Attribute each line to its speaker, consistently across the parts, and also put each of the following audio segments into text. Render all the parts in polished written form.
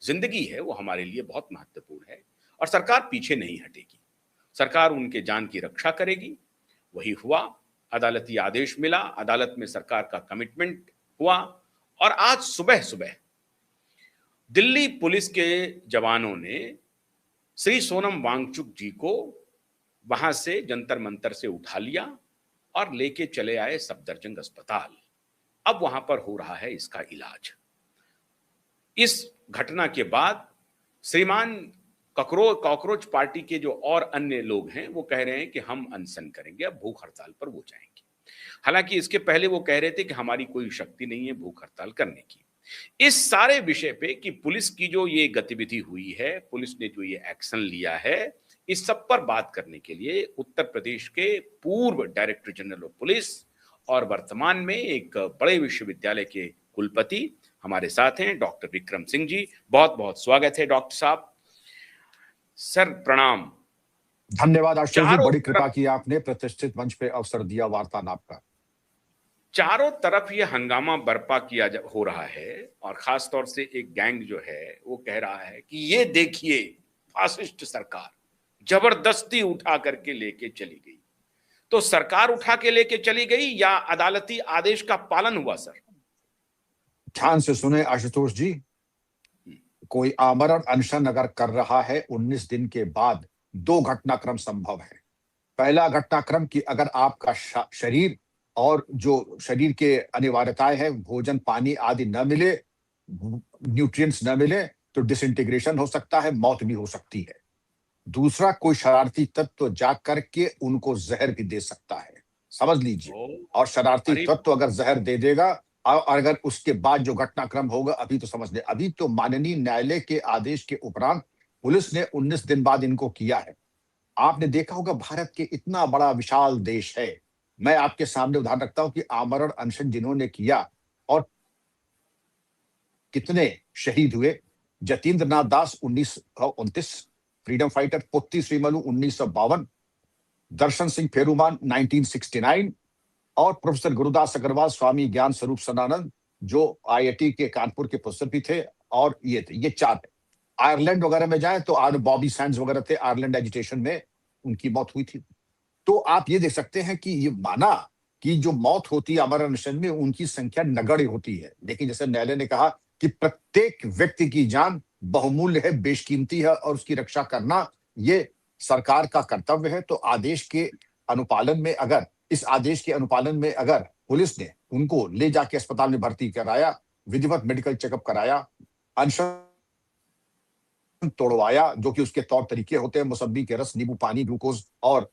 Speaker 1: जिंदगी है वो हमारे लिए बहुत महत्वपूर्ण है और सरकार पीछे नहीं हटेगी। सरकार उनके जान की रक्षा करेगी। वही हुआ, अदालती आदेश मिला, अदालत में सरकार का कमिटमेंट हुआ और आज सुबह सुबह दिल्ली पुलिस के जवानों ने श्री सोनम वांगचुक जी को वहां से जंतर मंतर से उठा लिया और लेके चले आए सफदरजंग अस्पताल। अब वहां पर हो रहा है इसका इलाज। इस घटना के बाद श्रीमान कॉकरोच पार्टी के जो और अन्य लोग हैं वो कह रहे हैं कि हम अनशन करेंगे, अब भूख हड़ताल पर वो जाएंगे। हालांकि इसके पहले वो कह रहे थे कि हमारी कोई शक्ति नहीं है भूख हड़ताल करने की। इस सारे विषय पे कि पुलिस की जो ये गतिविधि हुई है, पुलिस ने जो ये एक्शन लिया है, इस सब पर बात करने के लिए उत्तर प्रदेश के पूर्व डायरेक्टर जनरल ऑफ पुलिस और वर्तमान में एक बड़े विश्वविद्यालय के कुलपति हमारे साथ हैं डॉक्टर विक्रम सिंह जी। बहुत बहुत स्वागत है डॉक्टर साहब। सर प्रणाम।
Speaker 2: धन्यवाद आशुतोष जी, बड़ी कृपा की आपने, प्रतिष्ठित मंच पे अवसर दिया वार्तालाप का।
Speaker 1: चारों तरफ ये हंगामा बर्पा किया हो रहा है और खास तौर से एक गैंग जो है वो कह रहा है कि ये देखिए फासिस्ट सरकार जबरदस्ती उठा करके लेके चली गई। तो सरकार उठा के लेके चली गई या अदालती आदेश का पालन हुआ? सर
Speaker 2: ध्यान से सुने आशुतोष जी, कोई आमरण अनशन अगर कर रहा है 19 दिन के बाद, दो घटनाक्रम संभव है। पहला घटनाक्रम कि अगर आपका शरीर और जो शरीर के अनिवार्यताएं हैं, भोजन पानी आदि न मिले, न्यूट्रिएंट्स न मिले, तो डिसइंटीग्रेशन हो सकता है, मौत भी हो सकती है। दूसरा, कोई शरारती तत्व जा करके उनको जहर भी दे सकता है, समझ लीजिए। और शरारती तत्व अगर जहर दे देगा और अगर उसके बाद जो घटनाक्रम होगा, अभी तो समझ ले, अभी तो माननीय न्यायालय के आदेश के उपरांत पुलिस ने 19 दिन बाद इनको किया है। आपने देखा होगा भारत के इतना बड़ा विशाल देश है, मैं आपके सामने उदाहरण रखता हूं कि आमरण अनशन जिन्होंने किया और कितने शहीद हुए। जतीन्द्र नाथ दास 1929, फ्रीडम फाइटर पोत्ती श्रीमलू 1952, दर्शन सिंह फेरूमान 1969 और प्रोफेसर गुरुदास अग्रवाल, स्वामी ज्ञान स्वरूप सदानंद जो आईआईटी के कानपुर के प्रोफेसर भी थे, और ये चार। आयरलैंड वगैरह में जाए तो बॉबी सैंड्स वगैरह थे, आयरलैंड एजिटेशन में उनकी मौत हुई थी। तो आप ये देख सकते हैं कि ये माना कि जो मौत होती है आमरण अनशन में उनकी संख्या नगण्य होती है, लेकिन जैसे न्यायालय ने कहा कि प्रत्येक व्यक्ति की जान बहुमूल्य है, बेशकीमती है और उसकी रक्षा करना ये सरकार का कर्तव्य है। तो आदेश के अनुपालन में अगर इस आदेश के अनुपालन में अगर पुलिस ने उनको ले जाके अस्पताल में भर्ती कराया, विधिवत मेडिकल चेकअप कराया, अनशन तोड़वाया, जो कि उसके तौर तरीके होते हैं, मौसम्बी के रस, नींबू पानी, ग्लूकोज और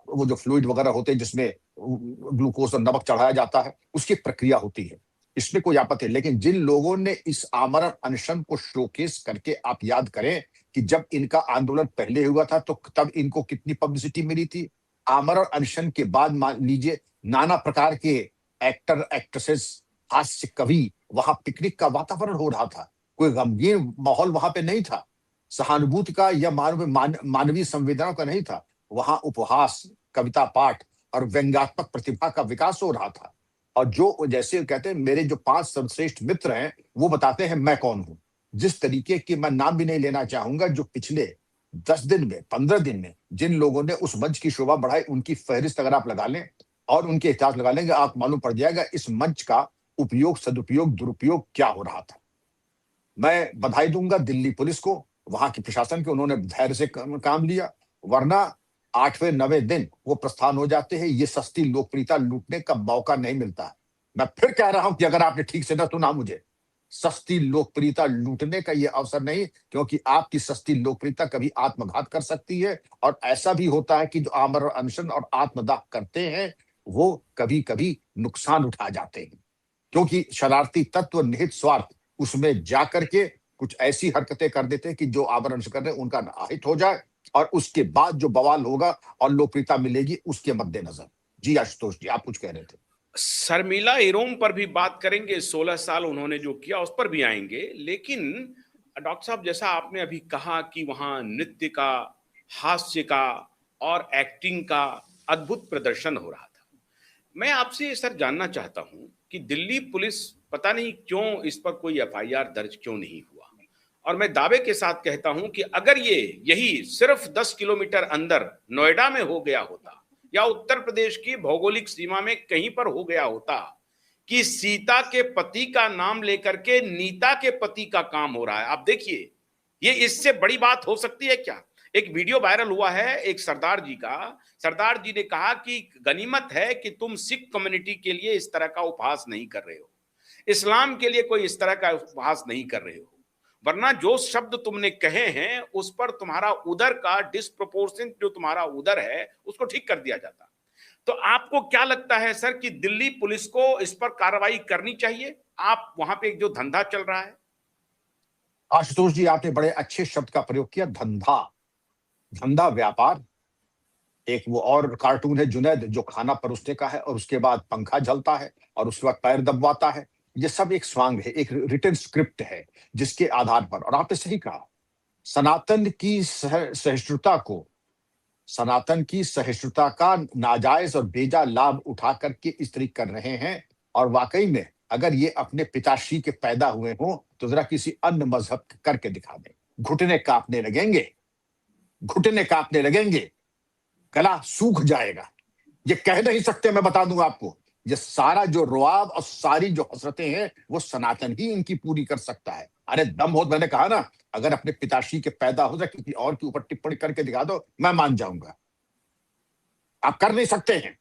Speaker 2: वो जो फ्लूइड वगैरह होते हैं जिसमें ग्लूकोज और नमक चढ़ाया जाता है, उसकी प्रक्रिया होती है, इसमें कोई आपत्ति। लेकिन जिन लोगों ने इस आमरण अनशन को शोकेस करके, आप याद करें कि जब इनका आंदोलन पहले हुआ था तो तब इनको कितनी पब्लिसिटी मिली थी। आमरण अनशन के बाद मान लीजिए नाना प्रकार के एक्टर एक्ट्रेसेस, हास्य कवि, वहां पिकनिक का वातावरण हो रहा था, कोई गंभीर माहौल वहां पे नहीं था, सहानुभूति का या मानवीय संवेदनाओं का नहीं था। वहां उपहास, कविता पाठ और व्यंग्यात्मक प्रतिभा का विकास हो रहा था। और जो जैसे कहते हैं, मेरे जो 5 सर्वश्रेष्ठ मित्र हैं वो बताते हैं मैं कौन हूं। जिस तरीके की, मैं नाम भी नहीं लेना चाहूंगा, जो पिछले 10 दिन में, 15 दिन में जिन लोगों ने उस मंच की शोभा बढ़ाई, उनकी फहरिस्त अगर आप लगा लें और उनके इतिहास लगा लेंगे, आप मालूम पड़ जाएगा इस मंच का उपयोग, सदुपयोग, दुरुपयोग क्या हो रहा था। मैं बधाई दूंगा दिल्ली पुलिस को, वहां के प्रशासन के, उन्होंने धैर्य से काम लिया, वरना 8वें 9वें दिन वो प्रस्थान हो जाते हैं। ये सस्ती लोकप्रियता लूटने का मौका नहीं मिलता। मैं फिर कह रहा हूं कि अगर आपने ठीक से न सुना मुझे, सस्ती लोकप्रियता लूटने का ये अवसर नहीं, क्योंकि आपकी सस्ती लोकप्रियता कभी आत्मघात कर सकती है। और ऐसा भी होता है कि जो आमरण अनशन और आत्मदाह करते हैं वो कभी कभी नुकसान उठा जाते हैं, क्योंकि शरारती तत्व निहित स्वार्थ उसमें जाकर के कुछ ऐसी हरकतें कर देते हैं कि जो आमरण कर रहे हैं उनका अहित हो जाए, और उसके बाद जो बवाल होगा और लोकप्रियता मिलेगी उसके मद्देनजर। जी आशुतोष जी, आप कुछ कह रहे थे।
Speaker 1: शर्मिला इरोम पर भी बात करेंगे, 16 साल उन्होंने जो किया उस पर भी आएंगे। लेकिन डॉक्टर साहब, जैसा आपने अभी कहा कि वहां नृत्य का, हास्य का और एक्टिंग का अद्भुत प्रदर्शन हो रहा था, मैं आपसे सर जानना चाहता हूं कि दिल्ली पुलिस पता नहीं क्यों इस पर कोई एफआईआर दर्ज क्यों नहीं हुआ। और मैं दावे के साथ कहता हूं कि अगर यही सिर्फ 10 किलोमीटर अंदर नोएडा में हो गया होता या उत्तर प्रदेश की भौगोलिक सीमा में कहीं पर हो गया होता कि सीता के पति का नाम लेकर के नीता के पति का काम हो रहा है, आप देखिए, ये इससे बड़ी बात हो सकती है क्या? एक वीडियो वायरल हुआ है एक सरदार जी का। सरदार जी ने कहा कि गनीमत है कि तुम सिख कम्युनिटी के लिए इस तरह का उपहास नहीं कर रहे हो, इस्लाम के लिए कोई इस तरह का उपहास नहीं कर रहे हो, वरना जो शब्द तुमने कहे हैं उस पर तुम्हारा उदर का डिस्प्रोपोर्शनेट जो तुम्हारा उदर है उसको ठीक कर दिया जाता। तो आपको क्या लगता है सर कि दिल्ली पुलिस को इस पर कार्रवाई करनी चाहिए? आप वहां पे एक जो धंधा चल रहा है।
Speaker 2: आशुतोष जी, आपने बड़े अच्छे शब्द का प्रयोग किया, धंधा। धंधा, व्यापार। एक वो और कार्टून है जुनैद, जो खाना परोसने का है और उसके बाद पंखा जलता है और उसके बाद पैर दबवाता है। ये सब एक स्वांग है, एक रिटन स्क्रिप्ट है, जिसके आधार पर, और आपने सही कहा, सनातन की सहिष्णुता को, सनातन की सहिष्णुता का नाजायज और बेजा लाभ उठा करके इस तरीके कर रहे हैं। और वाकई में अगर ये अपने पिताश्री के पैदा हुए हों तो जरा किसी अन्य मजहब करके दिखा दें, घुटने कांपने लगेंगे, घुटने कांपने लगेंगे, गला सूख जाएगा। ये कह नहीं सकते, मैं बता दूं आपको, ये सारा जो रुआब और सारी जो हसरतें हैं वो सनातन ही इनकी पूरी कर सकता है। अरे दम हो, मैंने कहा ना, अगर अपने पिताश्री के पैदा हो जाए किसी और के ऊपर टिप्पणी करके दिखा दो, मैं मान जाऊंगा। आप कर नहीं सकते हैं।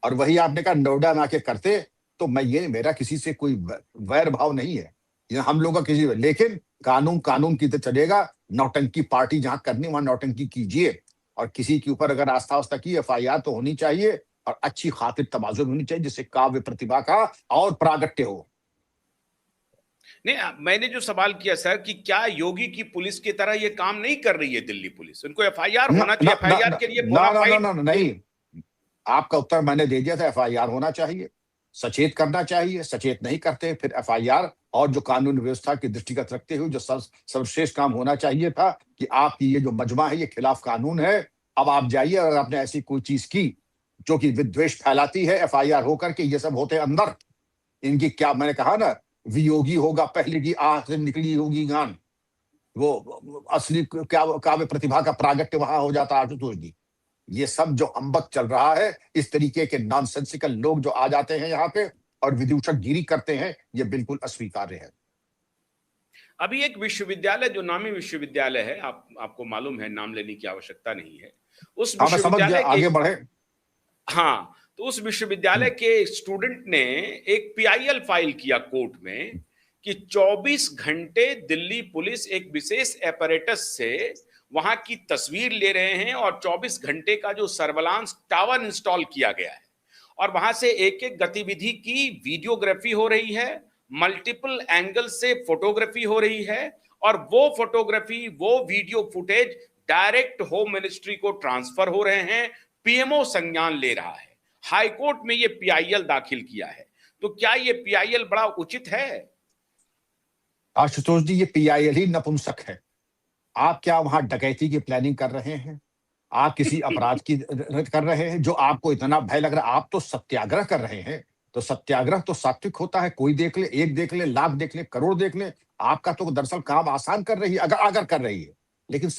Speaker 2: और वही आपने कहा नोएडा में आके करते, तो मैं ये, मेरा किसी से कोई वैर भाव नहीं है, ये हम लोग का किसी, लेकिन कानून कानून की तो चलेगा। नौटंकी पार्टी जहां करनी वहां नौटंकी कीजिए, और किसी के ऊपर अगर आस्था वास्ता की, एफआईआर तो होनी चाहिए, और अच्छी खातिर तवाज़ुन होनी चाहिए, जिससे काव्य प्रतिभा का और प्रागट्य हो।
Speaker 1: नहीं, मैंने जो सवाल किया सर कि क्या योगी की पुलिस की तरह ये काम नहीं कर रही है दिल्ली पुलिस? उनको एफआईआर
Speaker 2: ना
Speaker 1: होना
Speaker 2: ना
Speaker 1: चाहिए,
Speaker 2: ना
Speaker 1: एफआईआर
Speaker 2: ना
Speaker 1: के लिए
Speaker 2: ना ना ना
Speaker 1: बोनाफाइड।
Speaker 2: ना ना, नहीं, आपका उत्तर मैंने दे दिया था, एफआईआर होना चाहिए, सचेत करना चाहिए, सचेत नहीं करते फिर एफआईआर। और जो कानून व्यवस्था की दृष्टिगत रखते हुए जो सर्वश्रेष्ठ काम होना चाहिए था कि आपकी ये जो मजमा है ये खिलाफ कानून है, अब आप जाइए, अगर आपने ऐसी कोई चीज की जो कि विद्वेष फैलाती है, एफआईआर होकर के ये सब होते अंदर, इनकी क्या, मैंने कहा ना, वियोगी होगा पहले की आंख से निकली होगी गान, वो असली क्या काव्य प्रतिभा का प्रागट्य वहां हो जाता है। आशुतोष जी, ये सब जो अम्बक चल रहा है, इस तरीके के नॉनसेंसिकल लोग जो आ जाते हैं यहाँ पे और विदूषक गिरी करते हैं, ये बिल्कुल अस्वीकार्य है।
Speaker 1: अभी एक विश्वविद्यालय जो नामी विश्वविद्यालय है, आपको मालूम है, नाम लेने की आवश्यकता नहीं है, उस
Speaker 2: हाँ, मैं समझ गया,
Speaker 1: विश्वविद्यालय के,
Speaker 2: आगे बढ़े।
Speaker 1: हाँ, तो उस विश्वविद्यालय के स्टूडेंट ने एक पीआईएल फाइल किया कोर्ट में कि 24 घंटे दिल्ली पुलिस एक विशेष एपरेटस से वहां की तस्वीर ले रहे हैं और 24 घंटे का जो सर्वेलांस टावर इंस्टॉल किया गया है और वहां से एक एक गतिविधि की वीडियोग्राफी हो रही है, मल्टीपल एंगल से फोटोग्राफी हो रही है और वो फोटोग्राफी, वो video footage direct home ministry को ट्रांसफर हो रहे हैं, पीएमओ संज्ञान ले रहा है। हाईकोर्ट में ये पीआईएल दाखिल किया है, तो क्या ये पीआईएल बड़ा उचित है?
Speaker 2: आशुतोष जी, ये पीआईएल ही नपुंसक है। आप क्या वहां डकैती की प्लानिंग कर रहे हैं? आप किसी अपराध की कर रहे हैं जो आपको इतना भय लग रहा है? आप तो सत्याग्रह कर रहे हैं। तो सत्याग्रह तो सात्विक होता है, कोई देख ले, एक देख ले, लाख देख ले, करोड़ देख ले, आपका तो दरअसल काम आसान कर रही है, अगर अगर कर रही है। लेकिन